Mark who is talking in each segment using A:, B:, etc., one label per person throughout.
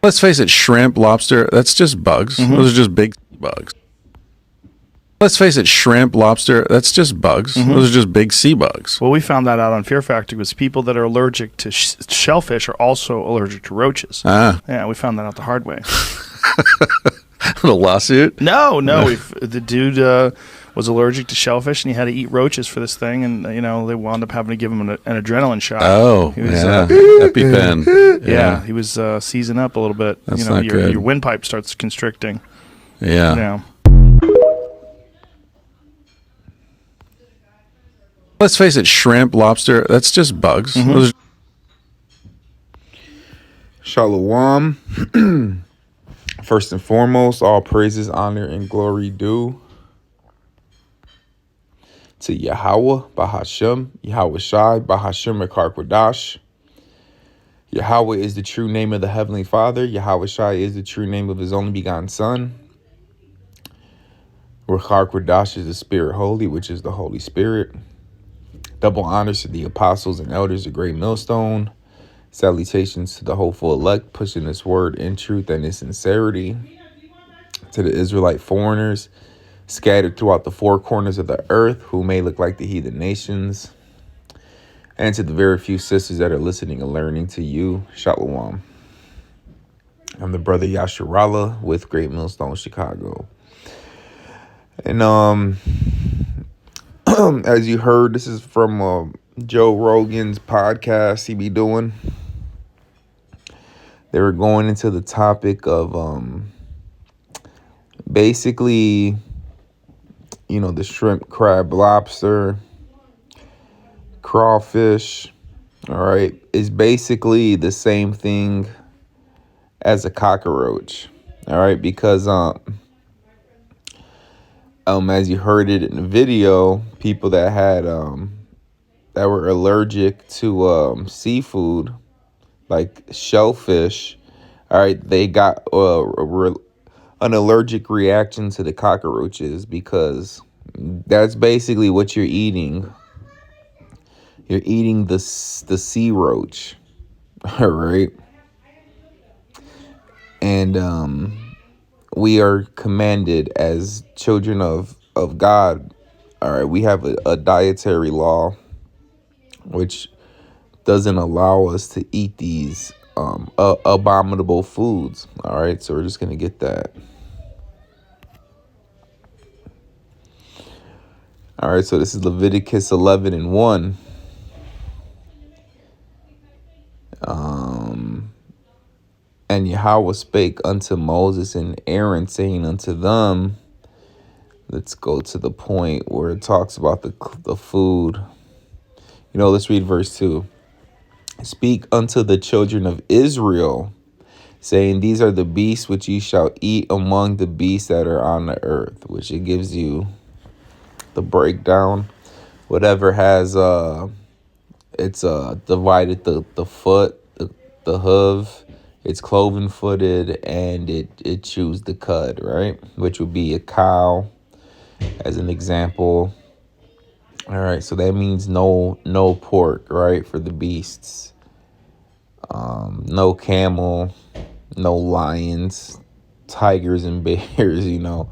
A: Let's face it, shrimp, lobster, that's just bugs. Those are just big bugs. Let's face it, shrimp, lobster, that's just bugs. Those are just big sea bugs.
B: Well, we found that out on Fear Factor because people that are allergic to shellfish are also allergic to roaches. Yeah, we found that out the hard way.
A: A lawsuit?
B: No. The dude was allergic to shellfish, and he had to eat roaches for this thing, and they wound up having to give him an adrenaline shot.
A: Oh,
B: he was,
A: EpiPen.
B: Yeah, he was seizing up a little bit.
A: That's not good.
B: Your windpipe starts constricting.
A: Yeah. Let's face it, shrimp, lobster, that's just bugs. Those are
C: Shalom. First and foremost, all praises, honor, and glory due to Yahweh, Bahashem, Yahweh Shai, Bahashem, Mekarkwadash. Yahweh is the true name of the Heavenly Father. Yahweh Shai is the true name of His only begotten Son. Mekarkwadash is the Spirit Holy, which is the Holy Spirit. Double honors to the apostles and elders of Great Millstone. Salutations to the hopeful elect, pushing this word in truth and in sincerity. To the Israelite foreigners scattered throughout the four corners of the earth, who may look like the heathen nations. And to the very few sisters that are listening and learning, to you, Shalom. I'm the brother Yasharallah with Great Millstone, Chicago. And as you heard, this is from Joe Rogan's podcast he be doing. They were going into the topic of basically, the shrimp, crab, lobster, crawfish, all right, is basically the same thing as a cockroach, all right, because as you heard it in the video, people that had that were allergic to seafood, like shellfish, all right, they got an allergic reaction to the cockroaches, because that's basically what you're eating. You're eating the sea roach, all right? And we are commanded as children of God, all right, we have a dietary law which doesn't allow us to eat these abominable foods, all right? So we're just going to get that. All right, so this is Leviticus 11:1. And Yahweh spake unto Moses and Aaron, saying unto them, let's go to the point where it talks about the food. Let's read verse 2. Speak unto the children of Israel, saying, these are the beasts which ye shall eat among the beasts that are on the earth, which it gives you the breakdown. Whatever has it's divided the foot, the hoof, it's cloven footed, and it chews the cud, right? Which would be a cow, as an example. All right, so that means no pork, right, for the beasts. No camel, no lions, tigers and bears, All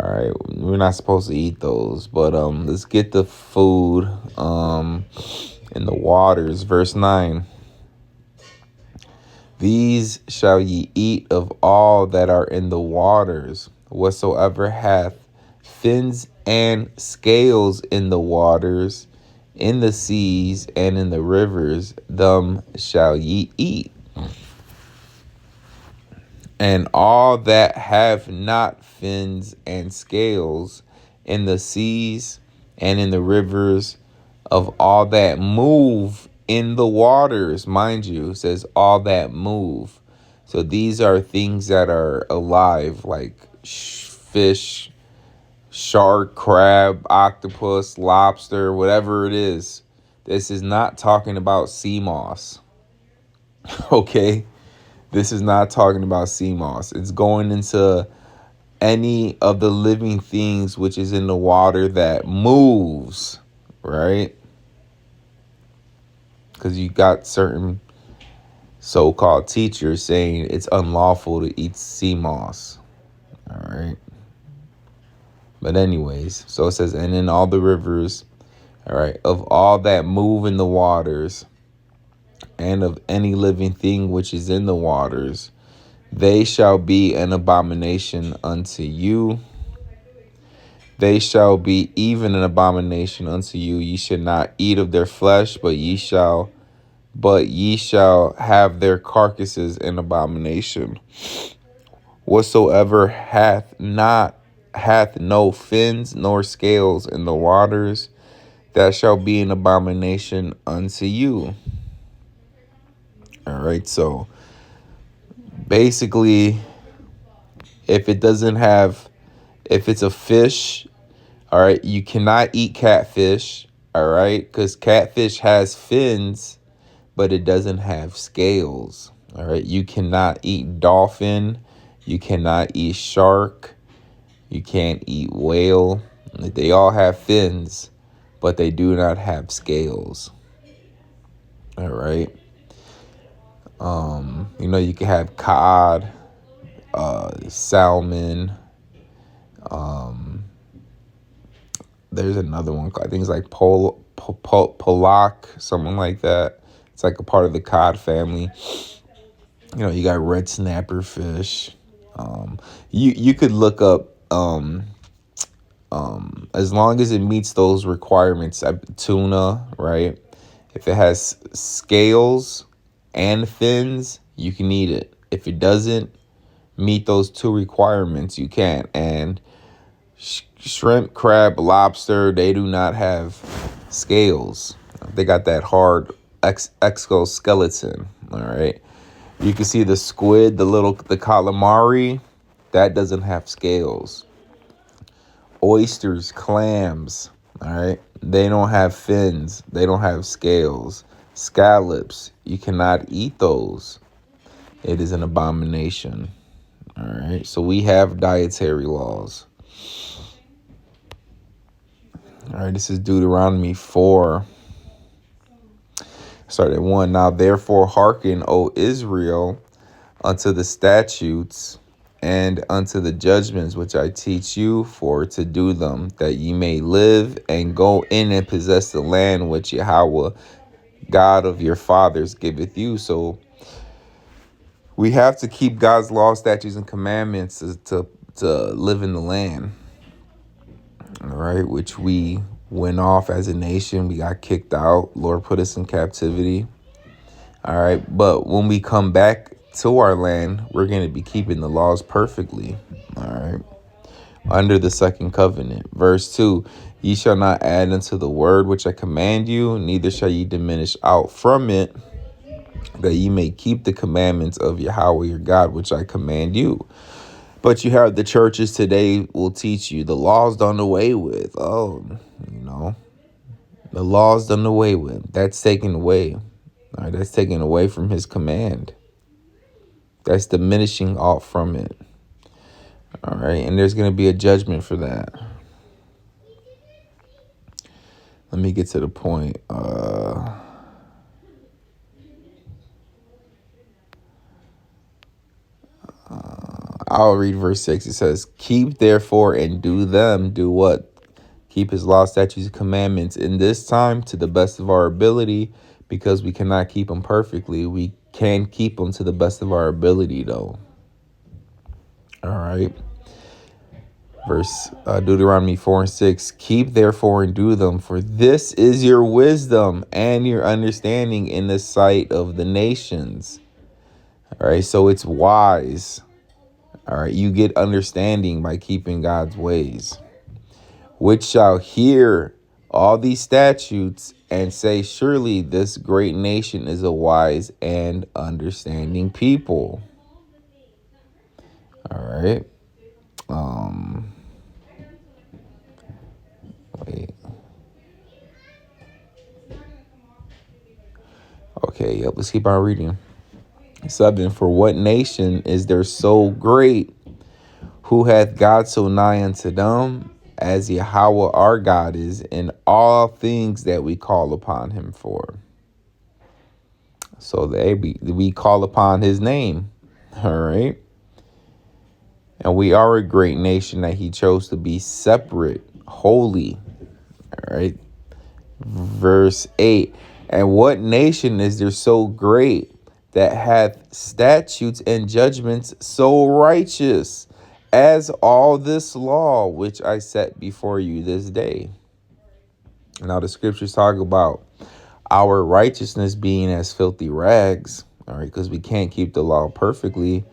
C: right, we're not supposed to eat those, but let's get the food in the waters. Verse 9. These shall ye eat of all that are in the waters, whatsoever hath fins and scales in the waters, in the seas, and in the rivers, them shall ye eat. And all that have not fins and scales in the seas and in the rivers, of all that move in the waters, mind you, says all that move. So these are things that are alive, like fish, shark, crab, octopus, lobster, whatever it is. This is not talking about sea moss. Okay? This is not talking about sea moss. It's going into any of the living things which is in the water that moves, right? Because you got certain so-called teachers saying it's unlawful to eat sea moss. All right. But anyways, so it says, and in all the rivers, all right, of all that move in the waters, and of any living thing which is in the waters, they shall be an abomination unto you. They shall be even an abomination unto you. Ye should not eat of their flesh, but ye shall have their carcasses in abomination. Whatsoever hath no fins nor scales in the waters, that shall be an abomination unto you. All right, so basically, if it's a fish, all right, you cannot eat catfish, all right, because catfish has fins, but it doesn't have scales, all right. You cannot eat dolphin, you cannot eat shark, you can't eat whale. They all have fins, but they do not have scales, all right. You can have cod, salmon. There's another one. I think it's like pollock, something like that. It's like a part of the cod family. You got red snapper fish. You could look up as long as it meets those requirements. Tuna, right? If it has scales and fins, you can eat it. If it doesn't meet those two requirements, you can't. And shrimp, crab, lobster, they do not have scales. They got that hard exoskeleton. All right. You can see the squid, the calamari, that doesn't have scales. Oysters, clams, all right, they don't have fins, they don't have scales. Scallops, you cannot eat those. It is an abomination. All right, so we have dietary laws. All right, this is Deuteronomy 4. Start at 1. Now therefore hearken, O Israel, unto the statutes and unto the judgments which I teach you for to do them, that ye may live and go in and possess the land which Yahweh, God of your fathers, giveth you. So we have to keep God's law, statutes, and commandments to live in the land. All right, which we went off as a nation. We got kicked out. Lord put us in captivity. All right, but when we come back to our land, we're going to be keeping the laws perfectly. All right. Under the second covenant. Verse 2, ye shall not add unto the word which I command you, neither shall ye diminish out from it, that ye may keep the commandments of Yahweh your God, which I command you. But you have the churches today will teach you the law's done away with. The law's done away with. That's taken away. All right, that's taken away from his command. That's diminishing off from it. All right, and there's going to be a judgment for that. Let me get to the point. I'll read verse 6. It says, keep therefore and do them. Do what? Keep his law, statutes, and commandments in this time to the best of our ability, because we cannot keep them perfectly. We can keep them to the best of our ability, though. All right. Verse Deuteronomy 4 and 6. Keep therefore and do them, for this is your wisdom and your understanding in the sight of the nations. All right. So it's wise. All right. You get understanding by keeping God's ways. Which shall hear all these statutes and say, surely this great nation is a wise and understanding people. All right. Wait. Okay, yep, let's keep on reading. 7, for what nation is there so great, who hath God so nigh unto them, as Yahweh our God is in all things that we call upon him for? So we call upon his name. All right. And we are a great nation that he chose to be separate, holy. All right. Verse 8. And what nation is there so great that hath statutes and judgments so righteous as all this law which I set before you this day? Now the scriptures talk about our righteousness being as filthy rags, all right, because we can't keep the law perfectly,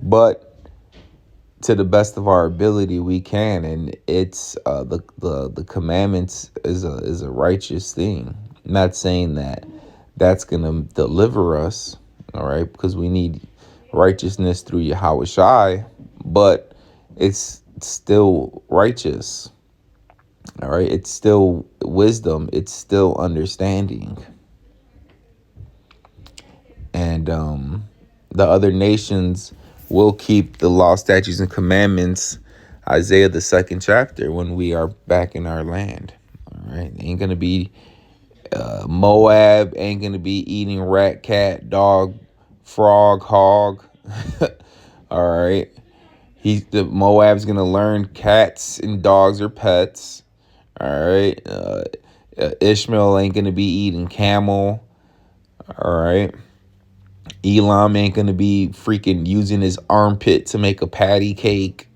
C: but to the best of our ability we can, and it's the commandments is a righteous thing. I'm not saying that that's gonna deliver us, all right, because we need righteousness through Yahweh Shai, but it's still righteous. All right, it's still wisdom, it's still understanding. And the other nations will keep the law, statutes, and commandments. Isaiah, the 2nd chapter, when we are back in our land. All right, ain't gonna be Moab ain't gonna be eating rat, cat, dog, frog, hog. All right, the Moab's gonna learn cats and dogs are pets. All right, Ishmael ain't gonna be eating camel. All right. Elam ain't gonna be freaking using his armpit to make a patty cake.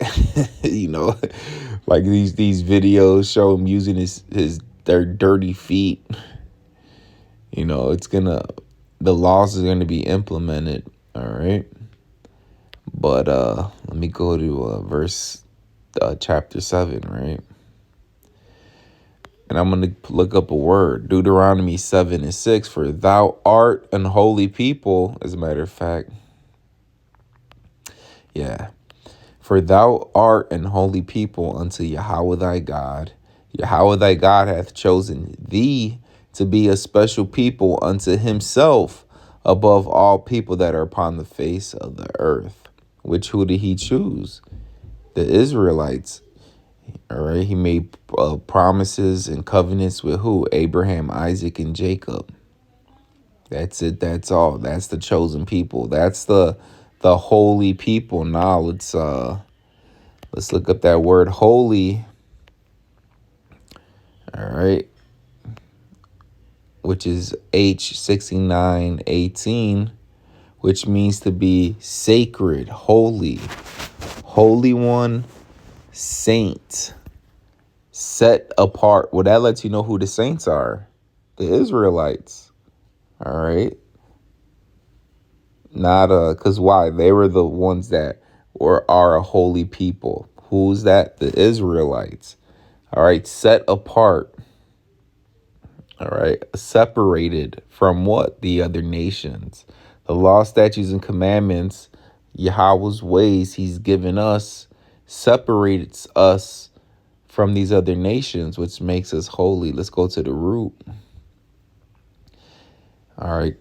C: You know, like these videos show him using their dirty feet. You know, the laws are gonna be implemented. All right. But let me go to verse chapter 7, right? And I'm going to look up a word, Deuteronomy 7:6. For thou art an holy people, as a matter of fact. Yeah. For thou art an holy people unto Yahweh thy God. Yahweh thy God hath chosen thee to be a special people unto himself above all people that are upon the face of the earth. Which who did he choose? The Israelites. All right, he made promises and covenants with who? Abraham, Isaac, and Jacob. That's it. That's all. That's the chosen people. That's the holy people. Now let's look up that word holy. All right, which is H6918, which means to be sacred, holy, holy one, saint. Set apart. Well, that lets you know who the saints are. The Israelites. All right. Not because why? They were the ones that are a holy people. Who's that? The Israelites. All right. Set apart. All right. Separated from what? The other nations. The law, statutes, and commandments, Yahweh's ways he's given us, separates us from these other nations, which makes us holy. Let's go to the root. All right.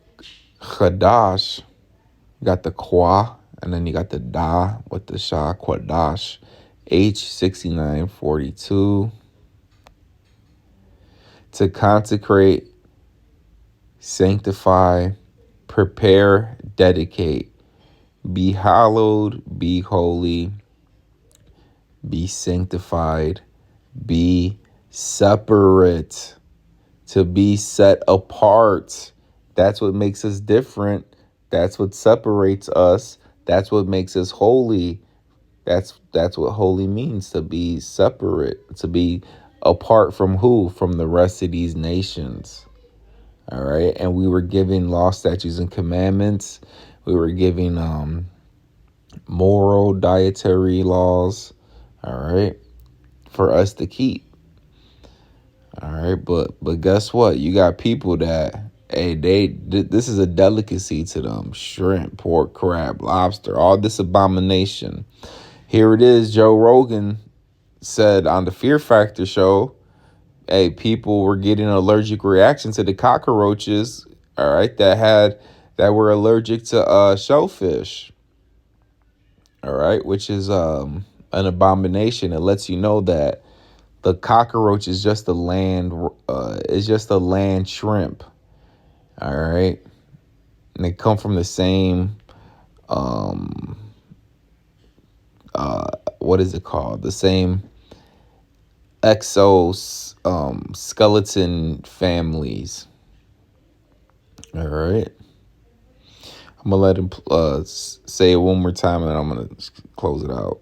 C: Chadash. You got the Kwa, and then you got the Da with the Shah, Quadash. H6942. To consecrate, sanctify, prepare, dedicate. Be hallowed, be holy, be sanctified, be separate, to be set apart. That's what makes us different. That's what separates us. That's what makes us holy. That's what holy means, to be separate, to be apart from who? From the rest of these nations. All right. And we were given law, statutes, and commandments. We were given moral, dietary laws. All right. For us to keep. All right. But guess what? You got people that, hey, this is a delicacy to them. Shrimp, pork, crab, lobster, all this abomination. Here it is. Joe Rogan said on the Fear Factor show, hey, people were getting an allergic reaction to the cockroaches, all right, that were allergic to shellfish. All right, which is an abomination. It lets you know that the cockroach is just a land shrimp. All right. and they come from the same what is it called? The same skeleton families. All right. I'm gonna let him say it one more time, and then I'm gonna close it out.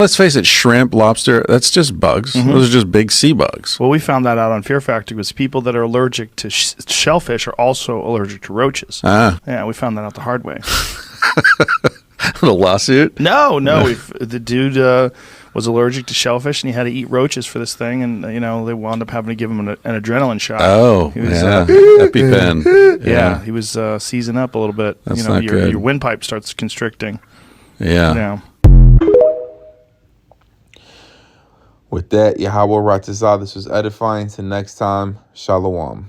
A: Let's face it, shrimp, lobster, that's just bugs. Those are just big sea bugs.
B: Well, we found that out on Fear Factor because people that are allergic to shellfish are also allergic to roaches.
A: Ah,
B: Yeah, we found that out the hard way.
A: the lawsuit?
B: No, the dude was allergic to shellfish and he had to eat roaches for this thing, and they wound up having to give him an adrenaline shot.
A: Oh,
B: He was,
A: yeah. EpiPen.
B: yeah, he was seizing up a little bit.
A: That's not good.
B: Your windpipe starts constricting.
A: Yeah.
C: With that, Yahweh Ratazah, this was edifying. Till next time, Shalom.